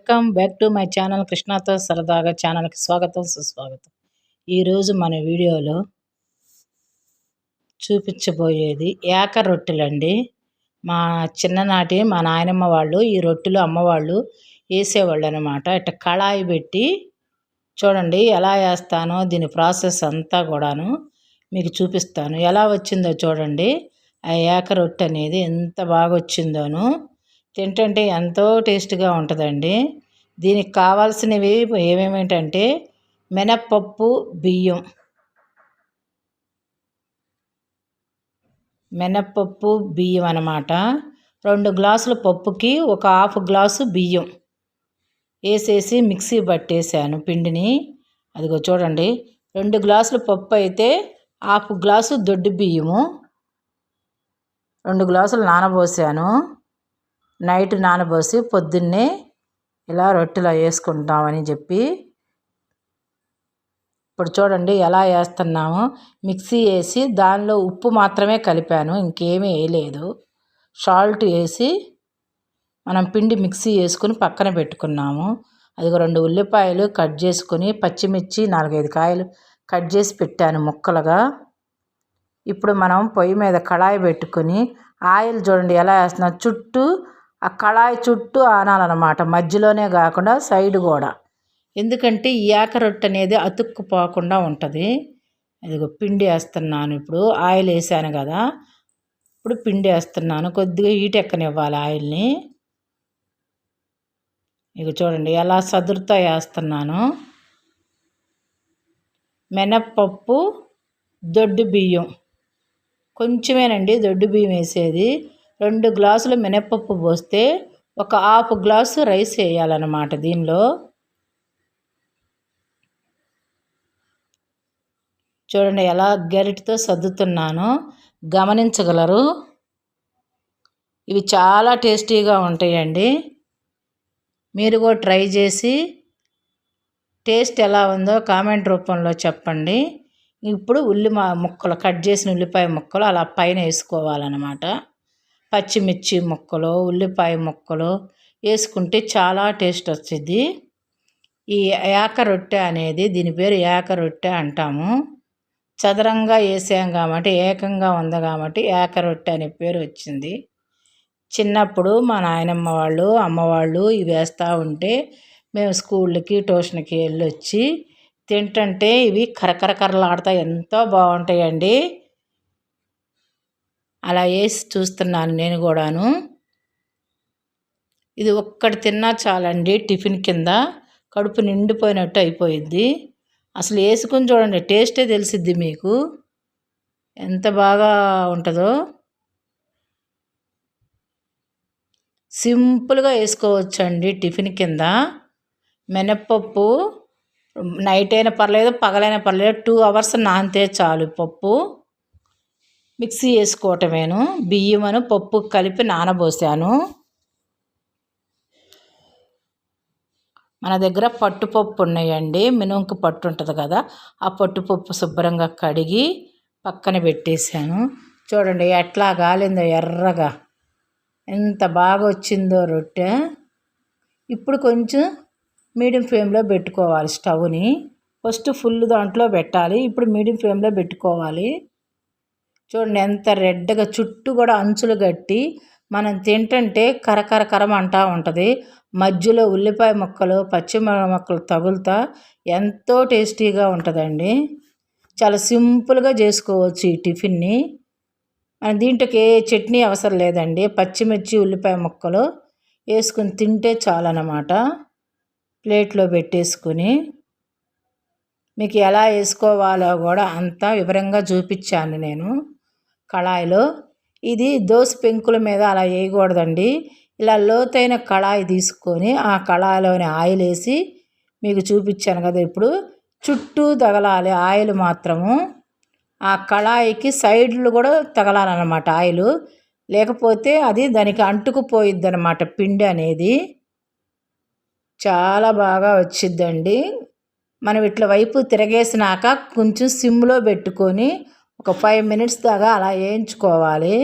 Welcome back to my channel కృష్ణతో సరదాగా ఛానల్కి స్వాగతం సుస్వాగతం. ఈరోజు మన వీడియోలో చూపించబోయేది ఏక రొట్టెలండి. మా చిన్ననాటి మా నాయనమ్మ వాళ్ళు ఈ రొట్టెలు అమ్మవాళ్ళు వేసేవాళ్ళు అనమాట. ఇట్లా కళాయి పెట్టి చూడండి ఎలా వేస్తానో దీని ప్రాసెస్ అంతా కూడాను మీకు చూపిస్తాను. ఎలా వచ్చిందో చూడండి. ఆ ఏక రొట్టె అనేది ఎంత బాగా వచ్చిందోను, తింటుంటే ఎంతో టేస్ట్గా ఉంటుందండి. దీనికి కావాల్సినవి ఏమేమిటంటే మినప్పప్పు, బియ్యం అన్నమాట. 2 గ్లాసుల పప్పుకి ఒక హాఫ్ గ్లాసు బియ్యం వేసేసి మిక్సీ పట్టేసాను పిండిని. అదిగో చూడండి, 2 గ్లాసుల పప్పు అయితే హాఫ్ గ్లాసు దొడ్డు బియ్యము 2 గ్లాసులు నానబోసాను. నైట్ నానబోసి పొద్దున్నే ఇలా రొట్టెలో వేసుకుంటామని చెప్పి ఇప్పుడు చూడండి ఎలా వేస్తున్నాము. మిక్సీ వేసి దానిలో ఉప్పు మాత్రమే కలిపాను, ఇంకేమీ వేయలేదు. సాల్ట్ వేసి మనం పిండి మిక్సీ వేసుకుని పక్కన పెట్టుకున్నాము. అదిగో 2 ఉల్లిపాయలు కట్ చేసుకుని, పచ్చిమిర్చి 4-5 కాయలు కట్ చేసి పెట్టాను ముక్కలుగా. ఇప్పుడు మనం పొయ్యి మీద కళాయి పెట్టుకుని ఆయిల్ చూడండి ఎలా వేస్తున్నాం. చుట్టూ ఆ కళాయి చుట్టూ ఆనాలన్నమాట, మధ్యలోనే కాకుండా సైడ్ కూడా. ఎందుకంటే ఈ ఏక రొట్టె అనేది అతుక్కుపోకుండా ఉంటుంది. అదిగో పిండి వేస్తున్నాను. ఇప్పుడు ఆయిల్ వేసాను కదా, ఇప్పుడు పిండి వేస్తున్నాను. కొద్దిగా హీట్ ఎక్కనివ్వాలి ఆయిల్ని. ఇక చూడండి ఎలా సదురుతో వేస్తున్నాను. మినప్పప్పు, దొడ్డు బియ్యం కొంచెమేనండి దొడ్డు బియ్యం వేసేది. 2 గ్లాసులు మినప్పప్పు పోస్తే ఒక హాఫ్ గ్లాసు రైస్ వేయాలన్నమాట దీనిలో. చూడండి ఎలా గరిటతో సర్దుతున్నానో గమనించగలరు. ఇవి చాలా టేస్టీగా ఉంటాయండి. మీరు కూడా ట్రై చేసి టేస్ట్ ఎలా ఉందో కామెంట్ రూపంలో చెప్పండి. ఇప్పుడు ముక్కలు కట్ చేసిన ఉల్లిపాయ ముక్కలు అలా పైన వేసుకోవాలన్నమాట. పచ్చిమిర్చి ముక్కలు, ఉల్లిపాయ ముక్కలు వేసుకుంటే చాలా టేస్ట్ వచ్చింది. ఈ ఏక రొట్టె అనేది దీని పేరు ఏక రొట్టె అంటాము. చదరంగా వేసాం కాబట్టి, ఏకంగా ఉంది కాబట్టి ఏక రొట్టె అనే పేరు వచ్చింది. చిన్నప్పుడు మా నాయనమ్మ వాళ్ళు, అమ్మ వాళ్ళు ఇవి వేస్తూ ఉంటే మేము స్కూళ్ళకి ట్యూషన్కి వెళ్ళి వచ్చి తింటుంటే ఇవి కరకరకరలాడుతూ ఎంతో బాగుంటాయండి. అలా వేసి చూస్తున్నాను నేను కూడాను. ఇది ఒక్కటి తిన్నా చాలండి, టిఫిన్ కింద కడుపు నిండిపోయినట్టు అయిపోయింది. అసలు వేసుకుని చూడండి, టేస్టే తెలిసిద్ది మీకు ఎంత బాగా ఉంటుందో. సింపుల్గా వేసుకోవచ్చండి టిఫిన్ కింద. మినప్పప్పు నైట్ అయినా పర్లేదు, పగలైనా పర్లేదు, 2 అవర్స్ నానితే చాలు. పప్పు మిక్సీ వేసుకోవటమేను. బియ్యమును పప్పు కలిపి నానబోసాను. మన దగ్గర పట్టుపప్పు ఉన్నాయండి, మినుంకు పట్టు ఉంటుంది కదా, ఆ పట్టుపప్పు శుభ్రంగా కడిగి పక్కన పెట్టేశాను. చూడండి ఎట్లా గాలిందో ఎర్రగా, ఎంత బాగా వచ్చిందో రొట్టె. ఇప్పుడు కొంచెం మీడియం ఫ్లేమ్లో పెట్టుకోవాలి స్టవ్ని. ఫస్ట్ ఫుల్ దాంట్లో పెట్టాలి, ఇప్పుడు మీడియం ఫ్లేమ్లో పెట్టుకోవాలి. చూడండి ఎంత రెడ్గా, చుట్టూ కూడా అంచులు కట్టి మనం తింటుంటే కరకరకరం అంటూ ఉంటుంది. మధ్యలో ఉల్లిపాయ ముక్కలు, పచ్చిమిరపకాయ ముక్కలు తగులుతా ఎంతో టేస్టీగా ఉంటుందండి. చాలా సింపుల్గా చేసుకోవచ్చు ఈ టిఫిన్ని. మన దీంట్లోకి ఏ చట్నీ అవసరం లేదండి. పచ్చిమిర్చి, ఉల్లిపాయ ముక్కలు వేసుకుని తింటే చాలన్నమాట. ప్లేట్లో పెట్టేసుకుని మీకు ఎలా వేసుకోవాలో కూడా అంతా వివరంగా చూపించాను నేను కళాయిలో. ఇది దోశ పెంకుల మీద అలా వేయకూడదండి. ఇలా లోతైన కళాయి తీసుకొని ఆ కళాయిలోని ఆయిల్ వేసి మీకు చూపించాను కదా, ఇప్పుడు చుట్టూ తగలాలి ఆయిల్ మాత్రము. ఆ కళాయికి సైడ్లు కూడా తగలాలన్నమాట ఆయిల్, లేకపోతే అది దానికి అంటుకుపోయిద్ది అన్నమాట పిండి అనేది. చాలా బాగా వచ్చిద్దండి. మనం ఇట్లా వైపు తిరగేసినాక కొంచెం సిమ్లో పెట్టుకొని ఒక 5 మినిట్స్ దాకా అలా వేయించుకోవాలి.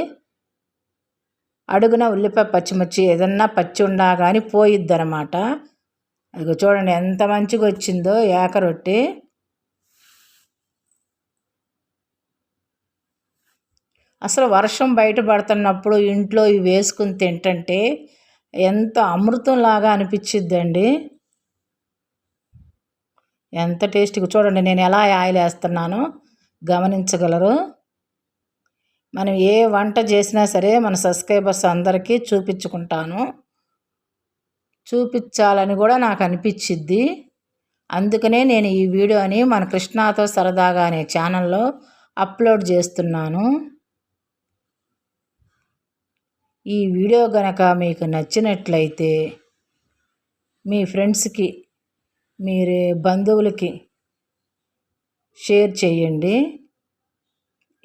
అడుగున ఉల్లిపాయ, పచ్చిమిర్చి ఏదన్నా పచ్చి ఉండా కానీ పోయిద్ది అనమాట. అది చూడండి ఎంత మంచిగా వచ్చిందో ఏక రొట్టె. అసలు వర్షం బయట పడుతున్నప్పుడు ఇంట్లో ఇవి వేసుకుని తింటుంటే ఎంత అమృతంలాగా అనిపించిద్దండి. ఎంత టేస్టీగా చూడండి నేను ఎలా ఆయిల్ వేస్తున్నానో గమనించగలరు. మనం ఏ వంట చేసినా సరే మన సబ్స్క్రైబర్స్ అందరికీ చూపించాలని కూడా నాకు అనిపించిద్ది. అందుకనే నేను ఈ వీడియోని మన కృష్ణాతో సరదాగా అనే ఛానల్లో అప్లోడ్ చేస్తున్నాను. ఈ వీడియో గనక మీకు నచ్చినట్లయితే మీ ఫ్రెండ్స్కి మీరు బంధువులకి షేర్ చేయండి.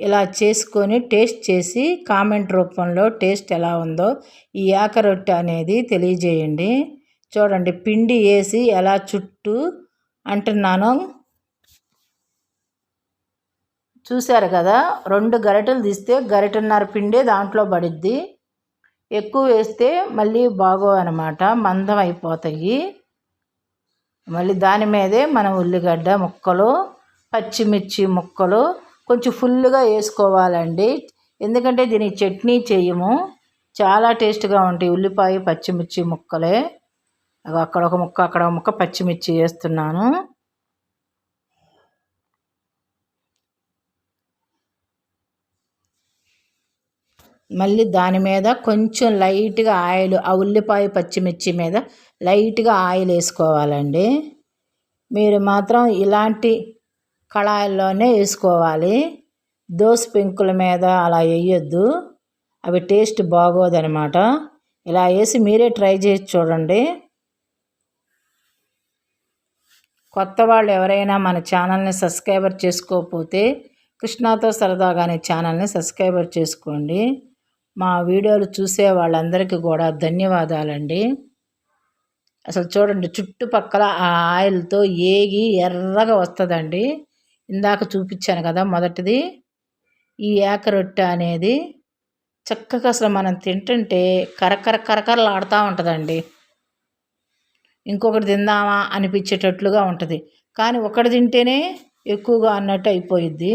ఇలా చేసుకొని టేస్ట్ చేసి కామెంట్ రూపంలో టేస్ట్ ఎలా ఉందో ఈ ఏక రొట్టె అనేది తెలియజేయండి. చూడండి పిండి వేసి ఎలా చుట్టూ అంటున్నాను చూశారు కదా. 2 గరిటెలు తీస్తే గరిటెన్నర పిండే దాంట్లో పడిద్ది. ఎక్కువ వేస్తే మళ్ళీ బాగోవన్నమాట, మందం అయిపోతాయి. మళ్ళీ దాని మీదే మనం ఉల్లిగడ్డ ముక్కలు, పచ్చిమిర్చి ముక్కలు కొంచెం ఫుల్గా వేసుకోవాలండి. ఎందుకంటే దీనికి చట్నీ చేయము, చాలా టేస్ట్గా ఉంటాయి ఉల్లిపాయ పచ్చిమిర్చి ముక్కలే. అక్కడ ఒక ముక్క అక్కడ ఒక ముక్క పచ్చిమిర్చి వేస్తున్నాను. మళ్ళీ దాని మీద కొంచెం లైట్గా ఆయిల్, ఆ ఉల్లిపాయ పచ్చిమిర్చి మీద లైట్గా ఆయిల్ వేసుకోవాలండి. మీరు మాత్రం ఇలాంటి కళాయిల్లోనే వేసుకోవాలి, దోస పెంకుల మీద అలా వేయొద్దు, అవి టేస్ట్ బాగోదనమాట. ఇలా వేసి మీరే ట్రై చేసి చూడండి. కొత్త వాళ్ళు ఎవరైనా మన ఛానల్ని సబ్స్క్రైబర్ చేసుకోకపోతే కృష్ణాతో సరదాగా అనే ఛానల్ని సబ్స్క్రైబర్ చేసుకోండి. మా వీడియోలు చూసే వాళ్ళందరికీ కూడా ధన్యవాదాలండి. అసలు చూడండి చుట్టుపక్కల ఆ ఆయిల్తో ఏగి ఎర్రగా వస్తుందండి. ఇందాక చూపించాను కదా మొదటిది, ఈ ఏక రొట్టె అనేది చక్కగా అసలు మనం తింటుంటే కరకరలాడుతూ ఉంటుందండి. ఇంకొకటి తిందామా అనిపించేటట్లుగా ఉంటుంది, కానీ ఒకటి తింటేనే ఎక్కువగా అన్నట్టు అయిపోయిద్ది.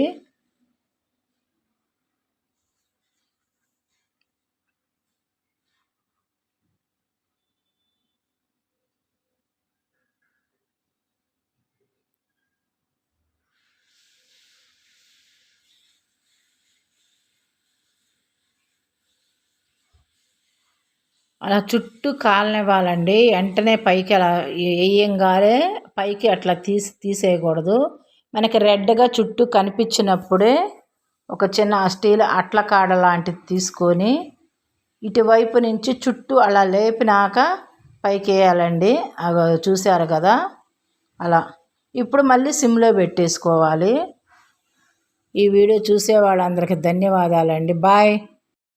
అలా చుట్టూ కాలనివ్వాలండి. వెంటనే పైకి అలా వేయంగానే పైకి అట్లా తీసేయకూడదు. మనకి రెడ్గా చుట్టూ కనిపించినప్పుడే ఒక చిన్న స్టీల్ అట్ల కాడ లాంటిది తీసుకొని ఇటువైపు నుంచి చుట్టూ అలా లేపినాక పైకి వేయాలండి. అవి చూశారు కదా అలా. ఇప్పుడు మళ్ళీ సిమ్లో పెట్టేసుకోవాలి. ఈ వీడియో చూసే వాళ్ళందరికీ ధన్యవాదాలండి. బాయ్.